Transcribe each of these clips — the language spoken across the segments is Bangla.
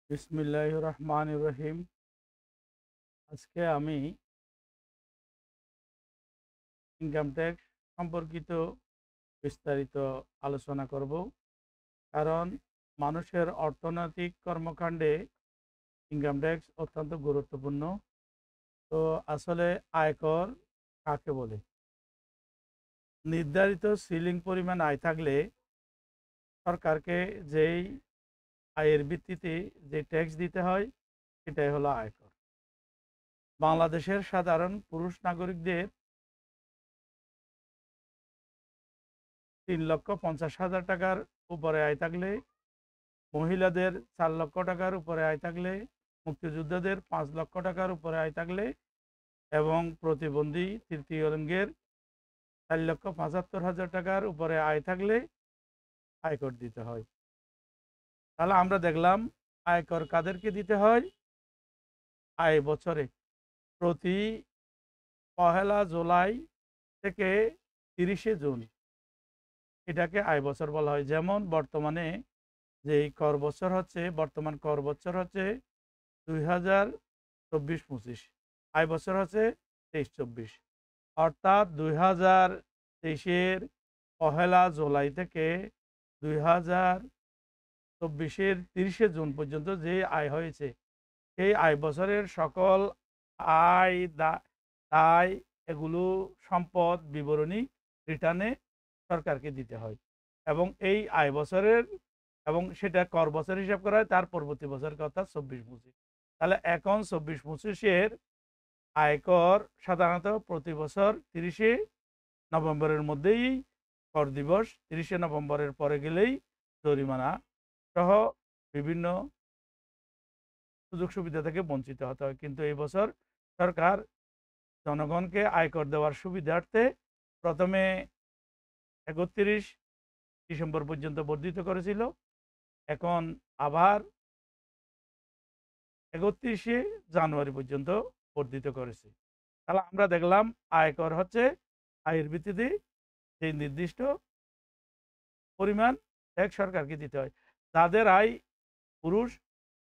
বিসমিল্লাহির রহমানির রহিম। আজকে আমি ইনকাম ট্যাক্স সম্পর্কিত বিস্তারিত আলোচনা করব। কারণ মানুষের অর্থনৈতিক কর্মকাণ্ডে ইনকাম ট্যাক্স অত্যন্ত গুরুত্বপূর্ণ। তো আসলে আয়কর কাকে বলে? নির্ধারিত সিলিং পরিমাণ আয় থাকলে সরকারকে যেই আয়ের ভিত্তিতে যে ট্যাক্স দিতে হয় সেটাই হলো আয়কর। বাংলাদেশের সাধারণ পুরুষ নাগরিকদের ৩,৫০,০০০ টাকার উপরে আয় থাকলে, মহিলাদের ৪ লক্ষ টাকার উপরে আয় থাকলে, মুক্তিযোদ্ধাদের ৫ লক্ষ টাকার উপরে আয় থাকলে এবং প্রতিবন্ধী তৃতীয় লিঙ্গের ৪,৭৫,০০০ টাকার উপরে আয় থাকলে আয়কর দিতে হয়। তাহলে আমরা দেখলাম আয়কর কাদেরকে দিতে হয়। আয় বছরে প্রতি ১লা জুলাই থেকে ৩০শে জুন এটাকে আয় বছর বলা হয়। যেমন বর্তমানে যেই কর বছর হচ্ছে, বর্তমান কর বছর হচ্ছে ২০২৪-২৫, আয় বছর হচ্ছে ২৩-২৪, অর্থাৎ ২০২৩-এর ১লা জুলাই থেকে ২০২৪-এর ৩০শে জুন পর্যন্ত যে আয় হয়েছে, সেই আয় বছরের সকল আয় দায় এগুলো সম্পদ বিবরণী রিটার্নে সরকারকে দিতে হয়। এবং এই আয় বছরের এবং সেটা কর বছর হিসাব করা হয় তার পরবর্তী বছরকে, অর্থাৎ ২৪-২৫। তাহলে এখন ২৪-২৫-এর আয়কর সাধারণত প্রতি বছর ৩০শে নভেম্বরের মধ্যেই কর দিবস, ৩০শে নভেম্বরের পরে গেলেই জরিমানা সহ বিভিন্ন সুযোগ সুবিধা থেকে বঞ্চিত হতে হয়। কিন্তু এই বছর সরকার জনগণকে আয়কর দেওয়ার সুবিধার্থে প্রথমে ৩১ ডিসেম্বর পর্যন্ত বর্ধিত করেছিল, এখন আবার ৩১শে জানুয়ারি পর্যন্ত বর্ধিত করেছে। তাহলে আমরা দেখলাম আয়কর হচ্ছে আয়ের ভিত্তিতে যে নির্দিষ্ট পরিমাণ ট্যাক্স সরকারকে দিতে হয়। যাদের আয় পুরুষ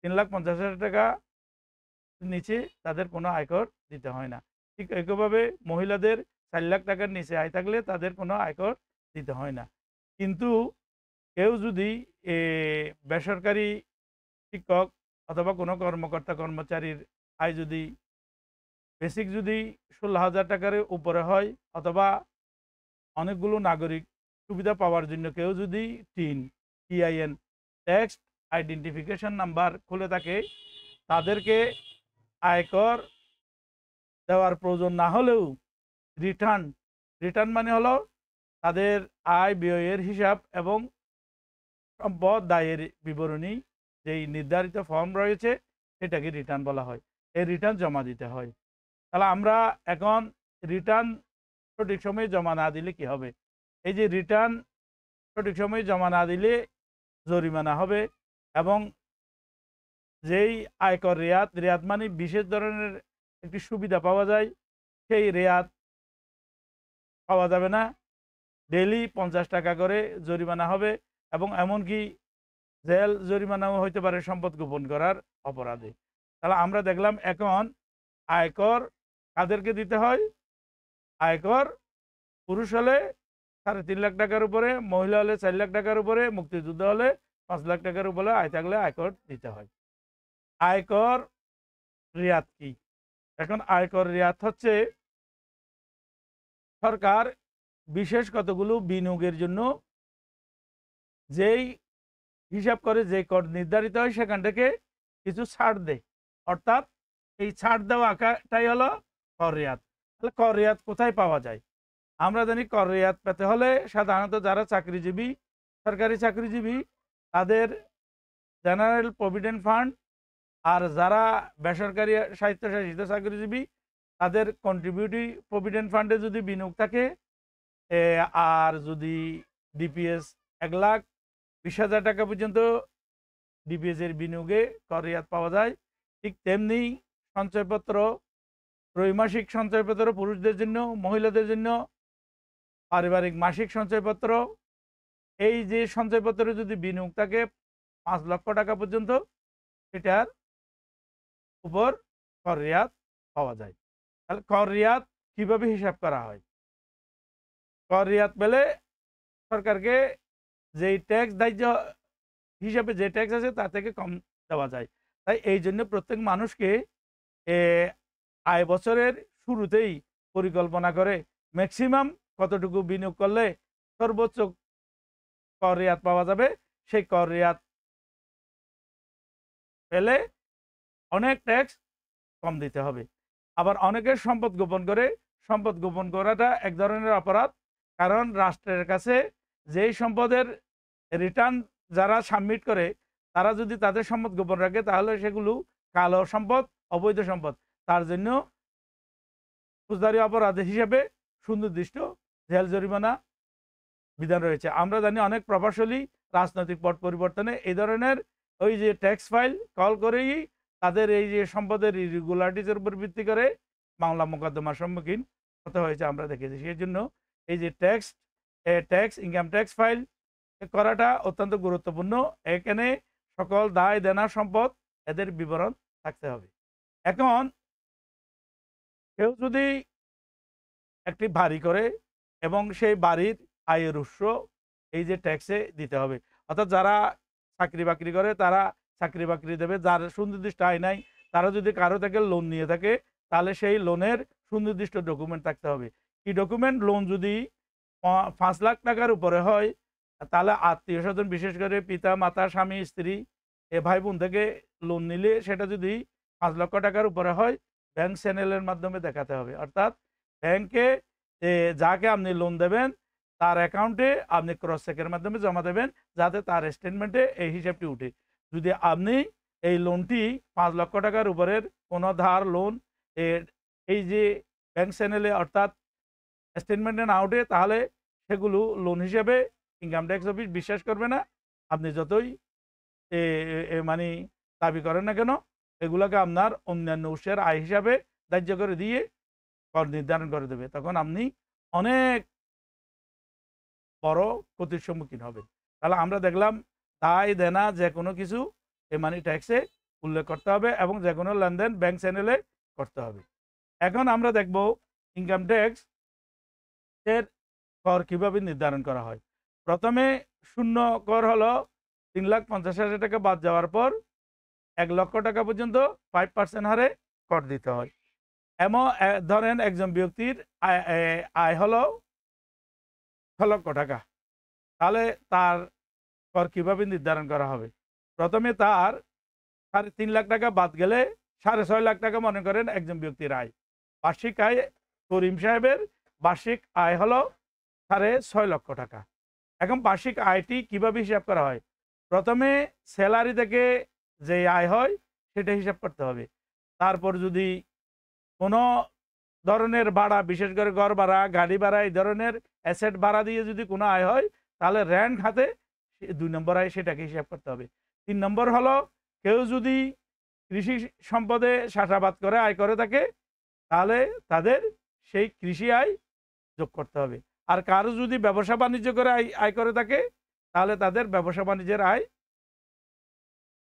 ৩,৫০,০০০ টাকা নিচে, তাদের কোনো আয়কর দিতে হয় না। ঠিক একইভাবে মহিলাদের ৪ লাখ টাকার নিচে আয় থাকলে তাদের কোনো আয়কর দিতে হয় না। কিন্তু কেউ যদি বেসরকারি শিক্ষক অথবা কোনো কর্মকর্তা কর্মচারীর আয় যদি বেসিক যদি ১৬,০০০ টাকার উপরে হয়, অথবা অনেকগুলো নাগরিক সুবিধা পাওয়ার জন্য কেউ যদি টিআইএন ট্যাক্স আইডেন্টিফিকেশন নাম্বার খুলে থাকে, তাদেরকে আয়কর দেওয়ার প্রয়োজন না হলেও রিটার্ন রিটার্ন মানে হলো তাদের আয় ব্যয়ের হিসাব এবং সম্পদ দায়ের বিবরণী যেই নির্ধারিত ফর্ম রয়েছে সেটাকে রিটার্ন বলা হয়। এই রিটার্ন জমা দিতে হয়। তাহলে আমরা এখন রিটার্ন সঠিক সময়ে জমা না দিলে কি হবে? এই যে রিটার্ন সঠিক সময়ে জমা না দিলে জরিমানা হবে, এবং যেই আয়কর রেয়াত মানে বিশেষ ধরনের একটি সুবিধা পাওয়া যায়, সেই রেয়াত পাওয়া যাবে না। ডেইলি ৫০ টাকা করে জরিমানা হবে, এবং এমনকি জেল জরিমানাও হইতে পারে সম্পদ গোপন করার অপরাধে। তাহলে আমরা দেখলাম এখন আয়কর কাদেরকে দিতে হয়। আয়কর পুরুষ হলে ৩.৫ লাখ টাকার উপরে, মহিলা হলে ৪ লাখ টাকার উপরে, মুক্তিযুদ্ধ হলে ৫ লাখ টাকার উপরে আয় থাকলে আয়কর দিতে হয়। আয়কর রিয়াত কি? এখন আয়কর রিয়াত হচ্ছে সরকার বিশেষ কতগুলো বিনিয়োগের জন্য যেই হিসাব করে যে কর নির্ধারিত হয় সেখান থেকে কিছু ছাড় দেয়। অর্থাৎ এই ছাড় দেওয়া আকারটাই হলো কর রিয়াত। তাহলে কর রিয়াত কোথায় পাওয়া যায়? আমরা জানি কর রিয়াত পেতে হলে সাধারণত যারা চাকরিজীবী, সরকারি চাকরিজীবী, তাদের জেনারেল প্রভিডেন্ট ফান্ড, আর যারা বেসরকারি স্বায়ত্তশাসিত চাকরিজীবী তাদের কন্ট্রিবিউটিভ প্রভিডেন্ট ফান্ডে যদি বিনিয়োগ থাকে, আর যদি ডিপিএস ১,২০,০০০ টাকা পর্যন্ত ডিপিএস এর বিনিয়োগে কর রিয়াত পাওয়া যায়। ঠিক তেমনি সঞ্চয়পত্র, ত্রৈমাসিক সঞ্চয়পত্র পুরুষদের জন্য, মহিলাদের জন্য পারিবারিক মাসিক সঞ্চয়পত্র, এই যে সঞ্চয়পত্রে যদি বিনিয়োগ থাকে ৫ লক্ষ টাকা পর্যন্ত, সেটার উপর কর রিয়াত পাওয়া যায়। তাহলে কর রিয়াত কিভাবে হিসাব করা হয়? কর রিয়াত পেলে সরকারকে যেই ট্যাক্স ধার্য হিসাবে যে ট্যাক্স আছে তার থেকে কম দেওয়া যায়। তাই এই জন্য প্রত্যেক মানুষকে এ আয় বছরের শুরুতেই পরিকল্পনা করে ম্যাক্সিমাম কতটুকু বিনিয়োগ করলে সর্বোচ্চ কর রিয়াত পাওয়া যাবে, সেই কর রিয়াত পেলে অনেক ট্যাক্স কম দিতে হবে। আবার অনেকের সম্পদ গোপন করে, সম্পদ গোপন করাটা এক ধরনের অপরাধ। কারণ রাষ্ট্রের কাছে যেই সম্পদের রিটার্ন যারা সাবমিট করে তারা যদি তাদের সম্পদ গোপন রাখে তাহলে সেগুলো কালো সম্পদ, অবৈধ সম্পদ। তার জন্য ফৌজদারি অপরাধ হিসেবে সুনির্দিষ্ট জেল জরিমানা বিধান রয়েছে। আমরা জানি অনেক প্রভাবশালী রাজনৈতিক পট পরিবর্তনে এই ধরনের ওই যে ট্যাক্স ফাইল কল করেই তাদের এই যে সম্পদের ইরেগুলারিটিসের উপর ভিত্তি করে মামলা মোকদ্দমার সম্মুখীন হতে হয়েছে আমরা দেখেছি। সেই জন্য এই যে ট্যাক্স ইনকাম ট্যাক্স ফাইল করাটা অত্যন্ত গুরুত্বপূর্ণ। এখানে সকল দায় দেনা সম্পদ এদের বিবরণ থাকতে হবে। এখন কেউ যদি একটি বাড়ি করে এবং সেই বাড়ির আয়ের উৎস এই যে ট্যাক্সে দিতে হবে, অর্থাৎ যারা চাকরি বাকরি করে তারা চাকরি বাকরি দেবে, যার সুনির্দিষ্ট আয় নাই তারা যদি কারো থেকে লোন নিয়ে থাকে তাহলে সেই লোনের সুনির্দিষ্ট ডকুমেন্ট থাকতে হবে। কি ডকুমেন্ট? লোন যদি 5 লাখ টাকার উপরে হয় তাহলে আত্মীয় স্বজন বিশেষ করে পিতা মাতা স্বামী স্ত্রী এ ভাই বোন থেকে লোন নিলে সেটা যদি 5 লক্ষ টাকার উপরে হয় ব্যাংক চ্যানেলের মাধ্যমে দেখাতে হবে। অর্থাৎ ব্যাংকে যাকে আপনি লোন দেবেন তার অ্যাকাউন্টে আপনি ক্রস চেকের মাধ্যমে জমা দেবেন যাতে তার স্টেটমেন্টে এই হিসাবটি উঠে। যদি আপনি এই লোনটি 5 লক্ষ টাকার উপরের কোনো ধার লোন এই যে ব্যাংক চ্যানেলে অর্থাৎ স্টেটমেন্টে না উঠে তাহলে সেগুলো লোন হিসেবে ইনকাম ট্যাক্স অফিস বিশ্বাস করবে না। আপনি যতই মানে দাবি করেন না কেন এগুলোকে আপনার অন্যান্য উৎসের আয় হিসাবে ধার্য করে দিয়ে কর নির্ধারণ করে দেবে। তখন আপনি অনেক বড় ক্ষতির সম্মুখীন হবেন। তাহলে আমরা দেখলাম দায় দেনা যে কোনো কিছু এই মানি ট্যাক্সে উল্লেখ করতে হবে এবং যে কোনো লেনদেন ব্যাংক চ্যানেলে করতে হবে। এখন আমরা দেখব ইনকাম ট্যাক্স এর কর কিভাবে নির্ধারণ করা হয়। প্রথমে শূন্য কর হলো 3,50,000 টাকা বাদ যাওয়ার পর 1 লক্ষ টাকা পর্যন্ত 5% হারে কর দিতে হয়। এমন ধরেন একজন ব্যক্তির আয় হলো 6 লক্ষ টাকা, তাহলে তার কর কিভাবে নির্ধারণ করা হবে? প্রথমে তার 3.5 লাখ টাকা বাদ গেলে 6.5 লাখ টাকা মনে করেন একজন ব্যক্তির আয়। বার্ষিক আয় করিম সাহেবের বার্ষিক আয় হলো 6.5 লক্ষ টাকা। এখন বার্ষিক আয়টি কিভাবে হিসাব করা হয়? প্রথমে স্যালারি থেকে যে আয় হয় সেটা হিসাব করতে হবে। তারপর যদি কোনো ধরনের ভাড়া, বিশেষ করে ঘর ভাড়া, গাড়ি ভাড়া, এই ধরনের অ্যাসেট ভাড়া দিয়ে যদি কোনো আয় হয় তাহলে রেন্ট খাতে 2 নম্বর আয় সেটাকে হিসাব করতে হবে। 3 নম্বর হলো কেউ যদি কৃষি সম্পদে চাষাবাদ করে আয় করে থাকে তাহলে তাদের সেই কৃষি আয় যোগ করতে হবে। আর কারো যদি ব্যবসা বাণিজ্য করে আয় করে থাকে তাহলে তাদের ব্যবসা বাণিজ্যের আয়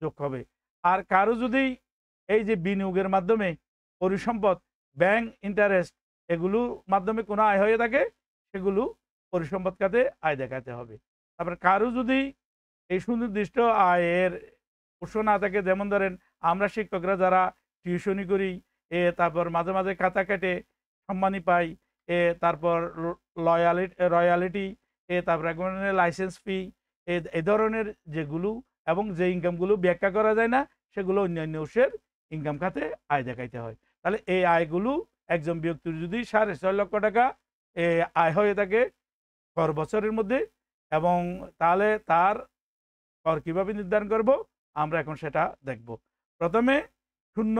যোগ হবে। আর কারো যদি এই যে বিনিয়োগের মাধ্যমে পরিসম্পদ, ব্যাংক ইন্টারেস্ট এগুলোর মাধ্যমে কোনো আয় হয়ে থাকে সেগুলো পরিসম্পদ খাতে আয় দেখাতে হবে। তারপর কারো যদি এই সুনির্দিষ্ট আয়ের উৎস না থাকে, যেমন ধরেন আমরা শিক্ষকরা যারা টিউশনি করি, তারপর মাঝে মাঝে খাতা কেটে সম্মানী পাই, তারপর রয়্যালিটি, তারপর এক ধরনের লাইসেন্স ফি, এই ধরনের যেগুলো এবং যে ইনকামগুলো ব্যাখ্যা করা যায় না সেগুলো অন্যান্য উৎসের ইনকাম খাতে আয় দেখাইতে হয়। তাহলে এই আয়গুলো একজন ব্যক্তির যদি 6.5 লক্ষ টাকা আয় হয়ে থাকে কর বছরের মধ্যে, এবং তাহলে তার কর কিভাবে নির্ধারণ করব আমরা এখন সেটা দেখব। প্রথমে শূন্য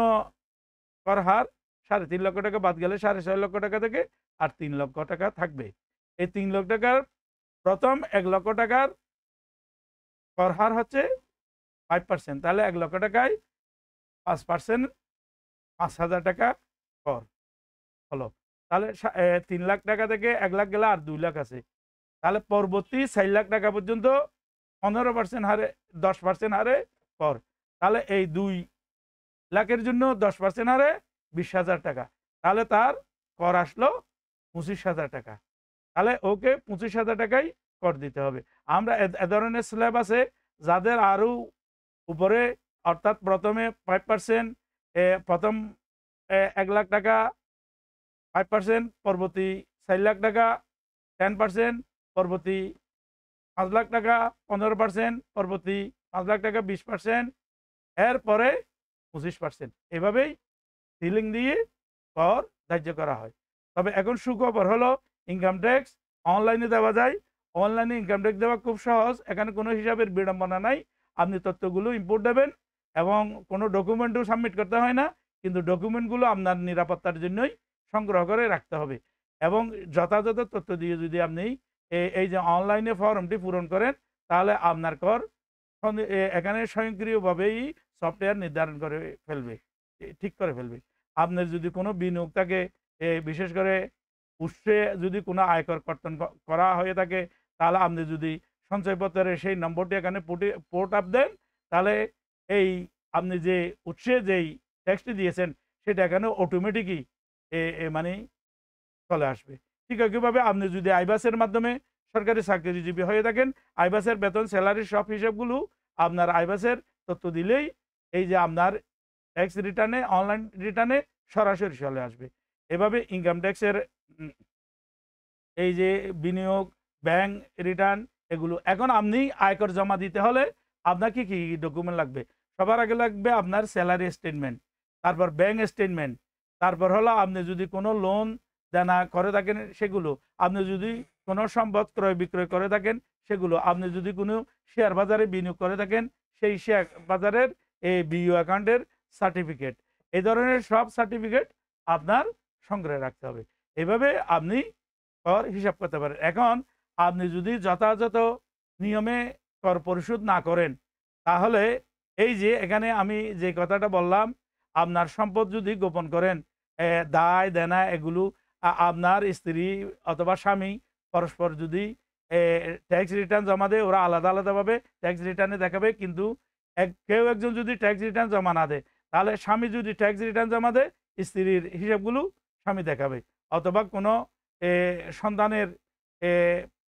কর হার 3.5 লক্ষ টাকা বাদ গেলে 6.5 লক্ষ টাকা থেকে আর 3 লক্ষ টাকা থাকবে। এই 3 লক্ষ টাকার প্রথম 1 লক্ষ টাকার কর হার হচ্ছে 5%। তাহলে 1 লক্ষ টাকায় 5%, 5,000 টাকা কর হলো। তাহলে 3 লাখ টাকা থেকে 1 লাখ গেলে আর 2 লাখ আছে। তাহলে পরবর্তী 4 লাখ টাকা পর্যন্ত 15% হারে 10% হারে কর। তাহলে এই 2 লাখের জন্য 10% হারে 20,000 টাকা, তাহলে তার কর আসলো 25,000 টাকা। তাহলে ওকে 25,000 টাকাই কর দিতে হবে। আমরা এ ধরনের স্ল্যাব আছে যাদের আরও উপরে, অর্থাৎ প্রথমে 5%, প্রথম 1 লাখ টাকা 5%, পরবর্তী 4 লাখ টাকা 10%, পরবর্তী 5 লাখ টাকা 15%, পরবর্তী 5 লাখ টাকা 20%, এরপরে 25%। এভাবেই সিলিং দিয়ে কর ধার্য করা হয়। তবে এখন সুখবর হলো ইনকাম ট্যাক্স অনলাইনে দেওয়া যায়। অনলাইনে ইনকাম ট্যাক্স দেওয়া খুব সহজ, এখানে কোনো হিসাবের বিড়ম্বনা নাই। আপনি তথ্যগুলো ইনপুট দেবেন এবং কোনো ডকুমেন্টও সাবমিট করতে হয় না, কিন্তু ডকুমেন্টগুলো আপনার নিরাপত্তার জন্যই সংগ্রহ করে রাখতে হবে। এবং যথাযথ তথ্য দিয়ে যদি আপনি এই যে অনলাইনে ফর্মটি পূরণ করেন, তাহলে আপনার কর এখানে স্বয়ংক্রিয়ভাবেই সফটওয়্যার নির্ধারণ করে ফেলবে, ঠিক করে ফেলবে। আপনার যদি কোনো বিনিয়োগ থাকে, বিশেষ করে উৎসে যদি কোনো আয়কর কর্তন করা হয়ে থাকে, তাহলে আপনি যদি সঞ্চয়পত্রের সেই নম্বরটি এখানে পোর্ট আপ দেন, তাহলে এই আপনি যে উৎসে যেই ট্যাক্সটি দিয়েছেন সেটা এখানে অটোমেটিকই মানে চলে আসবে। ঠিক একইভাবে আপনি যদি আইবাসের মাধ্যমে সরকারি চাকরিজীবী হয়ে থাকেন, আইবাসের বেতন, স্যালারি সব হিসাবগুলো আপনার আইবাসের তথ্য দিলেই এই যে আপনার ট্যাক্স রিটার্নে, অনলাইন রিটার্নে সরাসরি চলে আসবে। এভাবে ইনকাম ট্যাক্সের এই যে বিনিয়োগ, ব্যাংক রিটার্ন, এগুলো এখন আপনি আয়কর জমা দিতে হলে আপনাকে কি ডকুমেন্ট লাগবে? সবার আগে লাগবে আপনার স্যালারি স্টেটমেন্ট, তারপর ব্যাংক স্টেটমেন্ট, তারপর হলো আপনি যদি কোনো লোন দেনা করে থাকেন সেগুলো, আপনি যদি কোনো সম্পদ ক্রয় বিক্রয় করে থাকেন সেগুলো, আপনি যদি কোনো শেয়ার বাজারে বিনিয়োগ করে থাকেন সেই শেয়ার বাজারের বিইও অ্যাকাউন্টের সার্টিফিকেট, এই ধরনের সব সার্টিফিকেট আপনার সংগ্রহে রাখতে হবে। এভাবে আপনি কর হিসাব করতে পারেন। এখন আপনি যদি যথাযথ নিয়মে কর পরিশোধ না করেন, তাহলে এই যে এখানে আমি যে কথাটা বললাম, আপনার সম্পদ যদি গোপন করেন, দায় দেনা এগুলো আপনার স্ত্রী অথবা স্বামী পরস্পর যদি ট্যাক্স রিটার্ন জমা দেয়, ওরা আলাদা আলাদাভাবে ট্যাক্স রিটার্নে দেখাবে, কিন্তু কেউ একজন যদি ট্যাক্স রিটার্ন জমা না দেয়, তাহলে স্বামী যদি ট্যাক্স রিটার্ন জমা দেয়, স্ত্রীর হিসাবগুলো স্বামী দেখাবে। অথবা কোনো সন্তানের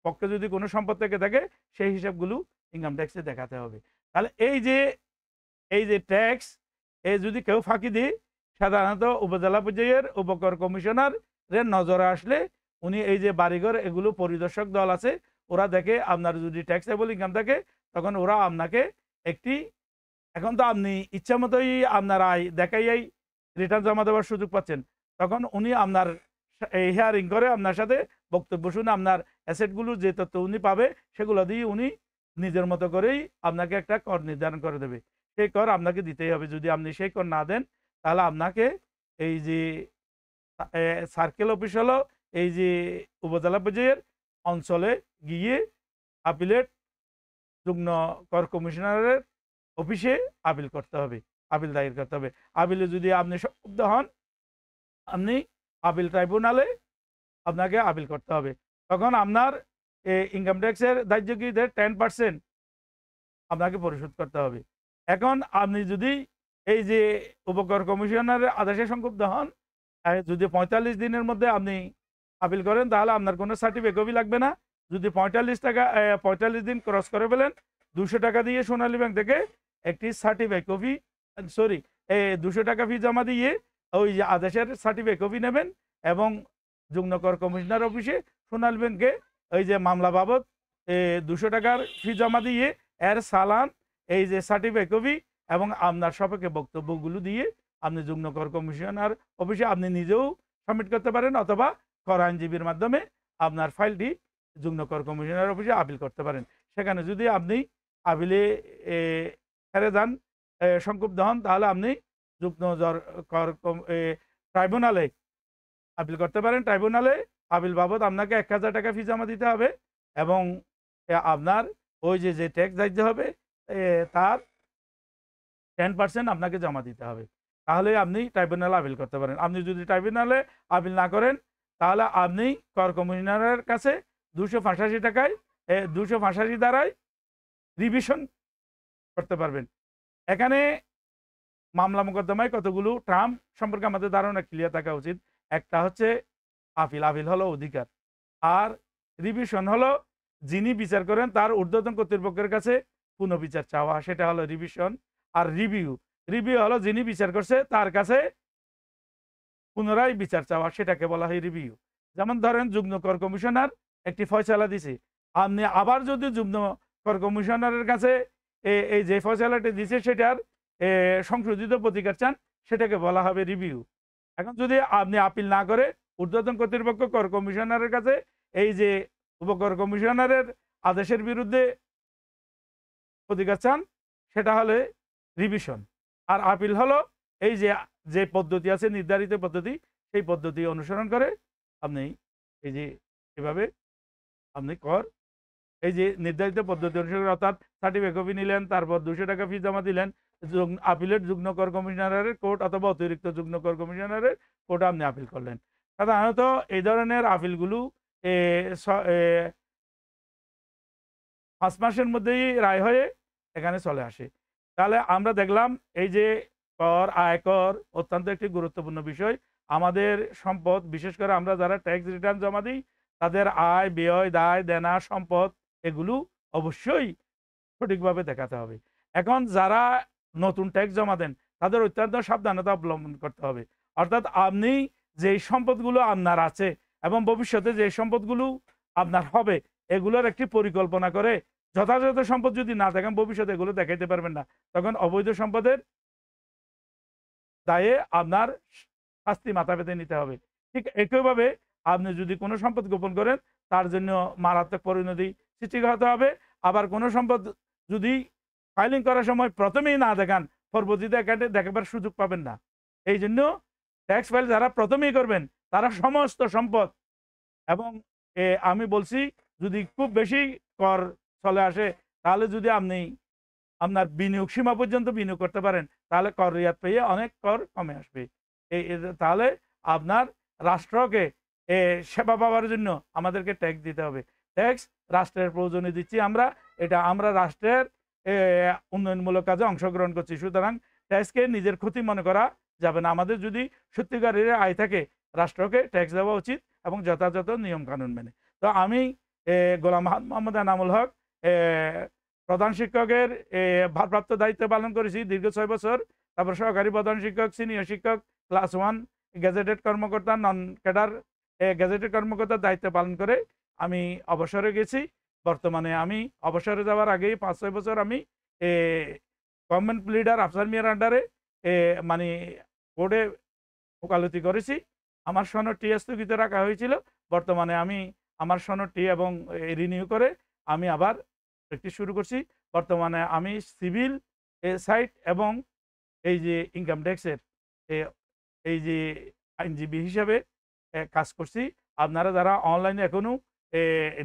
পক্ষে যদি কোনো সম্পদ থেকে থাকে সেই হিসাবগুলো ইনকাম ট্যাক্সে দেখাতে হবে। তাহলে এই যে ট্যাক্স যদি কেউ ফাঁকি দিয়ে, সাধারণত উপজেলা পর্যায়ের উপকর কমিশনারের নজরে আসলে উনি এই যে বাড়িঘর এগুলো পরিদর্শক দল আছে, ওরা দেখে আপনার যদি ট্যাক্সেবল ইনকাম থাকে, তখন ওরা আপনাকে একটি, এখন তো আপনি ইচ্ছা মতোই আপনার আয় দেখাইয়াই রিটার্ন জমা দেওয়ার সুযোগ পাচ্ছেন, তখন উনি আপনার এই হিয়ারিং করে আপনার সাথে বক্তব্য শুনে আপনার অ্যাসেটগুলো যে তথ্য উনি পাবে সেগুলো দিয়ে উনি নিজের মতো করেই আপনাকে একটা কর নির্ধারণ করে দেবে। সেই কর আপনাকে দিতেই হবে। যদি আপনি সেই কর না দেন, তাহলে আপনাকে এই যে সার্কেল অফিস হলো এই যে উপজেলা পর্যায়ের অঞ্চলে গিয়ে আপিলেট যুগ্ম কর কমিশনারের অফিসে আপিল করতে হবে, আপিল দায়ের করতে হবে। আপিলে যদি আপনি সম্পৃক্ত হন, আপনি আপিল ট্রাইব্যুনালে আপনাকে আপিল করতে হবে। তখন আপনার ইনকাম ট্যাক্সের দাহ্যকৃতের 10% আপনাকে পরিশোধ করতে হবে। এখন আপনি যদি এই যে উপকর কমিশনারের আদেশে সংক্ষুব্ধ হন, যদি 45 দিনের মধ্যে আপনি আপিল করেন, তাহলে আপনার কোনো সার্টিফিকেট কপি লাগবে না। যদি 45 দিন ক্রস করে ফেলেন, 200 টাকা দিয়ে সোনালী ব্যাংক থেকে একটি সার্টিফিকেট কপি, 200 টাকা ফি জমা দিয়ে ওই যে আদেশের সার্টিফিকেট কপি নেবেন এবং যুগ্ম কর কমিশনার অফিসে সোনালী ব্যাংকে ওই যে মামলা বাবদ 200 টাকার ফি জমা দিয়ে এর চালান, এই যে সার্টিফিকেট কপি এবং আপনার সপক্ষে বক্তব্যগুলো দিয়ে আপনি যুগ্ম কর কমিশনার অফিসে আপনি নিজেও সাবমিট করতে পারেন, অথবা কর আইনজীবীর মাধ্যমে আপনার ফাইলটি যুগ্ম কর কমিশনার অফিসে আপিল করতে পারেন। সেখানে যদি আপনি আপিলে হেরে যান, সংক্ষুব্ধ হন, তাহলে আপনি যুগ্ম কর ট্রাইব্যুনালে আপিল করতে পারেন। ট্রাইব্যুনালে আপিল বাবদ আপনাকে 1000 টাকা ফি জমা দিতে হবে এবং আপনার ওই যে ট্যাক্স দায়িত্ব হবে তার 10% আপনাকে জমা দিতে হবে। তাহলে আপনি ট্রাইব্যুনালে আপিল করতে পারেন। আপনি যদি ট্রাইব্যুনালে আপিল না করেন, তাহলে আপনি কর কমিশনারের কাছে 285 টাকায় 285 দ্বারাই রিভিশন করতে পারবেন। এখানে মামলা মোকদ্দমায় কতগুলো ট্রাম সম্পর্কে আমাদের ধারণা ক্লিয়ার থাকা উচিত। একটা হচ্ছে আপিল। আপিল হলো অধিকার। আর রিভিশন হলো যিনি বিচার করেন তার ঊর্ধ্বতন কর্তৃপক্ষের কাছে পুনঃবিচার চাওয়া, সেটা হলো রিভিশন। আর রিভিউ, রিভিউ হলো যিনি বিচার করছে তার কাছে পুনরায় বিচার চাওয়া, সেটাকে বলা হয় রিভিউ। যেমন ধরেন যুগ্ম কর কমিশনার একটি ফয়সালা দিছে, আপনি আবার যদি যুগ্ম কর কমিশনারের কাছে এই যে ফয়সালাটি দিছে সেটার সংশোধিত প্রতিকার চান, সেটাকে বলা হবে রিভিউ। এখন যদি আপনি আপিল না করে ঊর্ধ্বতন কর্তৃপক্ষ কর কমিশনারের কাছে এই যে উপকর কমিশনারের আদেশের বিরুদ্ধে প্রতিকার চান, সেটা হলে রিভিশন। আর আপিল হলো এই যে যে পদ্ধতি আছে নির্ধারিত পদ্ধতি, সেই পদ্ধতি অনুসরণ করে আপনি এই যে এভাবে আপনি কর এই যে নির্ধারিত পদ্ধতি অনুসরণ, অর্থাৎ সার্টিফিকেট কপি নিলেন, তারপর 200 টাকা ফি জমা দিলেন, আপিলের যুগ্ম কর কমিশনারের কোর্ট অথবা অতিরিক্ত যুগ্ম কর কমিশনারের কোর্টে আপনি আপিল করলেন। সাধারণত এই ধরনের আপিলগুলো 5 মাসের মধ্যেই রায় হয়ে এখানে চলে আসে। তাহলে আমরা দেখলাম এই যে কর, আয়কর অত্যন্ত একটি গুরুত্বপূর্ণ বিষয়। আমাদের সম্পদ, বিশেষ করে আমরা যারা ট্যাক্স রিটার্ন জমা দিই, তাদের আয়, ব্যয়, দায়, দেনা, সম্পদ এগুলো অবশ্যই সঠিকভাবে দেখাতে হবে। এখন যারা নতুন ট্যাক্স জমা দেন তাদের অত্যন্ত সাবধানতা অবলম্বন করতে হবে। অর্থাৎ আপনি যেই সম্পদগুলো আপনার আছে এবং ভবিষ্যতে যে সম্পদগুলো আপনার হবে, এগুলোর একটি পরিকল্পনা করে যথাযথ সম্পদ যদি না দেখেন ভবিষ্যতে এগুলো দেখাইতে পারবেন না, তখন অবৈধ সম্পদের দায়ে আপনার শাস্তি মাথা পেতে নিতে হবে। ঠিক একইভাবে আপনি যদি কোনো সম্পদ গোপন করেন তার জন্য মারাত্মক পরিণতি সৃষ্টি হতে হবে। আবার কোনো সম্পদ যদি ফাইলিং করার সময় প্রথমেই না দেখান, পরবর্তীতে এখানে দেখাবার সুযোগ পাবেন না। এই জন্য ট্যাক্স ফাইল যারা প্রথমেই করবেন তারা সমস্ত সম্পদ এবং আমি বলছি যদি খুব বেশি কর চলে আসে, তাহলে যদি আপনি আপনার বিনিয়োগ সীমা পর্যন্ত বিনিয়োগ করতে পারেন, তাহলে কর রিয়াত পেয়ে অনেক কর কমে আসবে। তাহলে আপনার রাষ্ট্রকে সেবা পাওয়ার জন্য আমাদেরকে ট্যাক্স দিতে হবে। ট্যাক্স রাষ্ট্রের প্রয়োজনে দিচ্ছি আমরা, এটা আমরা রাষ্ট্রের উন্নয়নমূলক কাজে অংশগ্রহণ করছি। সুতরাং ট্যাক্সকে নিজের ক্ষতি মনে করা যাবে না। আমাদের যদি সত্যিকারের আয় থাকে, রাষ্ট্রকে ট্যাক্স দেওয়া উচিত এবং যথাযথ নিয়ম কানুন মেনে। তো আমি গোলাম মোহাম্মদ এনামুল হক, প্রধান শিক্ষকের ভারপ্রাপ্ত দায়িত্ব পালন করেছি দীর্ঘ 6 বছর। তারপর সহকারী প্রধান শিক্ষক, সিনিয়র শিক্ষক, ক্লাস 1 গেজেটেড কর্মকর্তা, নন ক্যাডার গেজেটেড কর্মকর্তার দায়িত্ব পালন করে আমি অবসরে গেছি। বর্তমানে আমি অবসরে যাওয়ার আগেই 5-6 বছর আমি গভর্নমেন্ট লিডার আফসার মিয়ার আন্ডারে মানে বোর্ডে ওকালতি করেছি। আমার সনদটি স্থগিত রাখা হয়েছিল। বর্তমানে আমি আমার সনদটি এবং রিনিউ করে আমি আবার প্র্যাকটিস শুরু করছি। বর্তমানে আমি সিভিল সাইট এবং এই যে ইনকাম ট্যাক্সের এই যে আইনজীবী হিসাবে কাজ করছি। আপনারা যারা অনলাইনে এখনও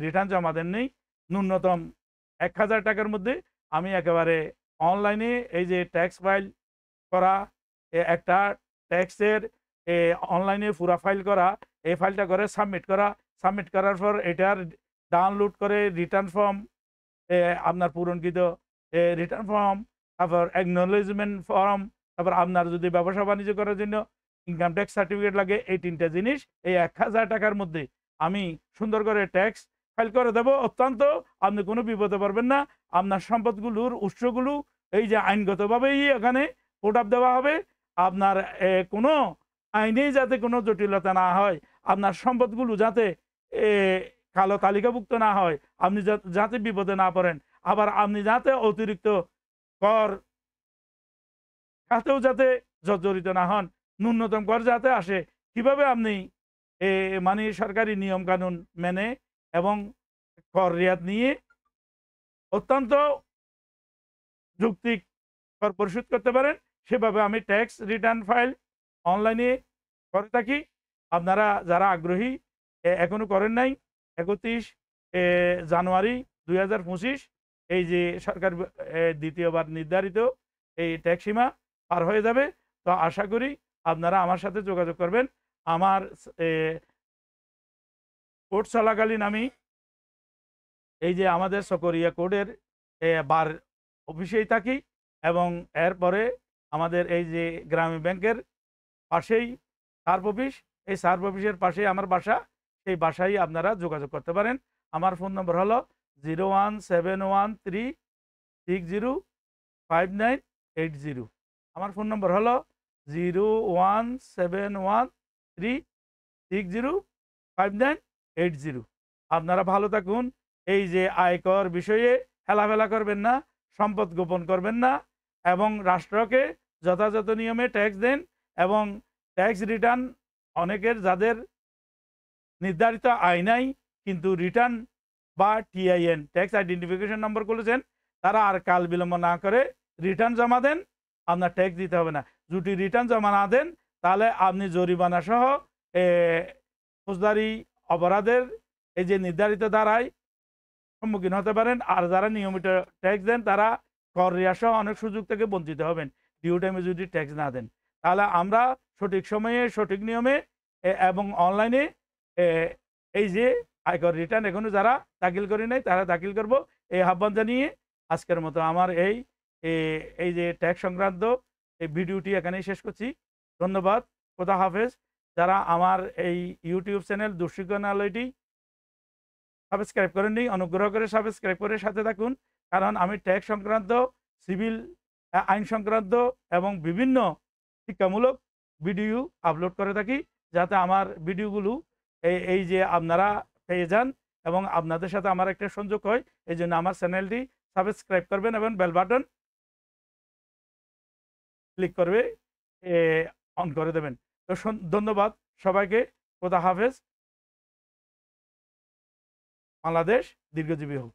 রিটার্ন জমা দেননি, ন্যূনতম 1000 টাকার মধ্যে আমি একেবারে অনলাইনে এই যে ট্যাক্স ফাইল করা, একটা ট্যাক্সের অনলাইনে পুরা ফাইল করা, এই ফাইলটা করে সাবমিট করা, সাবমিট করার পর এটার ডাউনলোড করে রিটার্ন ফর্ম, আপনার পূরণকৃত রিটার্ন ফর্ম, তারপর অ্যাকনোলেজমেন্ট ফর্ম, তারপর আপনার যদি ব্যবসা বাণিজ্য করার জন্য ইনকাম ট্যাক্স সার্টিফিকেট লাগে, এই 3টা জিনিস এই 1000 টাকার মধ্যে আমি সুন্দর করে ট্যাক্স ফাইল করে দেব। অত্যন্ত আপনি কোনো বিপদে পড়বেন না। আপনার সম্পদগুলোর উৎসগুলো এই যে আইনগতভাবেই এখানে কোড আপ দেওয়া হবে। আপনার কোনো আইনেই যাতে কোনো জটিলতা না হয়, আপনার সম্পদগুলো যাতে কালো তালিকাভুক্ত না হয়, আপনি যাতে বিপদে না পড়েন, আবার আপনি যাতে অতিরিক্ত কর খাতেও যাতে জর্জরিত না হন, ন্যূনতম কর যাতে আসে, কিভাবে আপনি মানে সরকারি নিয়ম কানুন মেনে এবং কর রিয়াত নিয়ে অত্যন্ত যৌক্তিক কর পরিশোধ করতে পারেন, সেভাবে আমি ট্যাক্স রিটার্ন ফাইল অনলাইনে করে থাকি। আপনারা যারা আগ্রহী এখনো করেন নাই, 31 জানুয়ারি 2025 এই যে সরকার দ্বিতীয়বার নির্ধারিত এই ট্যাক্স সীমা পার হয়ে যাবে। তো আশা করি আপনারা আমার সাথে যোগাযোগ করবেন। আমার কোর্ট চলাকালীন আমি এই যে আমাদের সকরিয়া কোর্টের বার অফিসেই থাকি এবং এরপরে আমাদের এই যে গ্রামীণ ব্যাংকের পাশেই সার্ভ অফিস, এই সার্ভ অফিসের পাশেই আমার বাসা, সেই বাসায় আপনারা যোগাযোগ করতে পারেন। আমার ফোন নম্বর হলো 01713605980। আমার ফোন নম্বর হলো 01713605980। আপনারা ভালো থাকুন। এই যে আয়কর বিষয়ে হেলাফেলা করবেন না, সম্পদ গোপন করবেন না, এবং রাষ্ট্রকে যথাযথ নিয়মে ট্যাক্স দেন। এবং ট্যাক্স রিটার্ন অনেকের যাদের নির্ধারিত আয় নাই কিন্তু রিটার্ন বা টিআইএন ট্যাক্স আইডেন্টিফিকেশন নম্বর খুলেছেন, তারা আর কাল বিলম্ব না করে রিটার্ন জমা দেন, আপনার ট্যাক্স দিতে হবে না। যদি রিটার্ন জমা না দেন তাহলে আপনি জরিমানা সহ ফৌজদারি অপরাধের এই যে নির্ধারিত ধারায় সম্মুখীন হতে পারেন। আর যারা নিয়মিত ট্যাক্স দেন তারা কর রেয়াত সহ অনেক সুযোগ থেকে বঞ্চিত হবেন ডিউ টাইমে যদি ট্যাক্স না দেন। তাহলে আমরা সঠিক সময়ে সঠিক নিয়মে এবং অনলাইনে এই যে আয়কর রিটার্ন এখনো যারা দাখিল করি নাই তারা দাখিল করব, এই আহ্বান জানিয়ে আজকের মতো আমার এই যে ট্যাক্স সংক্রান্ত এই ভিডিওটি এখানেই শেষ করছি। ধন্যবাদ। খোদা হাফেজ। যারা আমার এই ইউটিউব চ্যানেল দুঃশিক্ষণালয়টি সাবস্ক্রাইব করেননি, অনুগ্রহ করে সাবস্ক্রাইব করে সাথে থাকুন। কারণ আমি ট্যাক্স সংক্রান্ত, সিভিল আইন সংক্রান্ত এবং বিভিন্ন শিক্ষামূলক ভিডিও আপলোড করে থাকি, যাতে আমার ভিডিওগুলো এই যে আপনারা পেয়ে যান এবং আপনাদের সাথে আমার একটা সংযোগ হয়। এই জন্য আমার চ্যানেলটি সাবস্ক্রাইব করবেন এবং বেল বাটন ক্লিক করবে অন করে দেবেন। তো ধন্যবাদ সবাইকে। খোদা হাফেজ। বাংলাদেশ দীর্ঘজীবী হোক।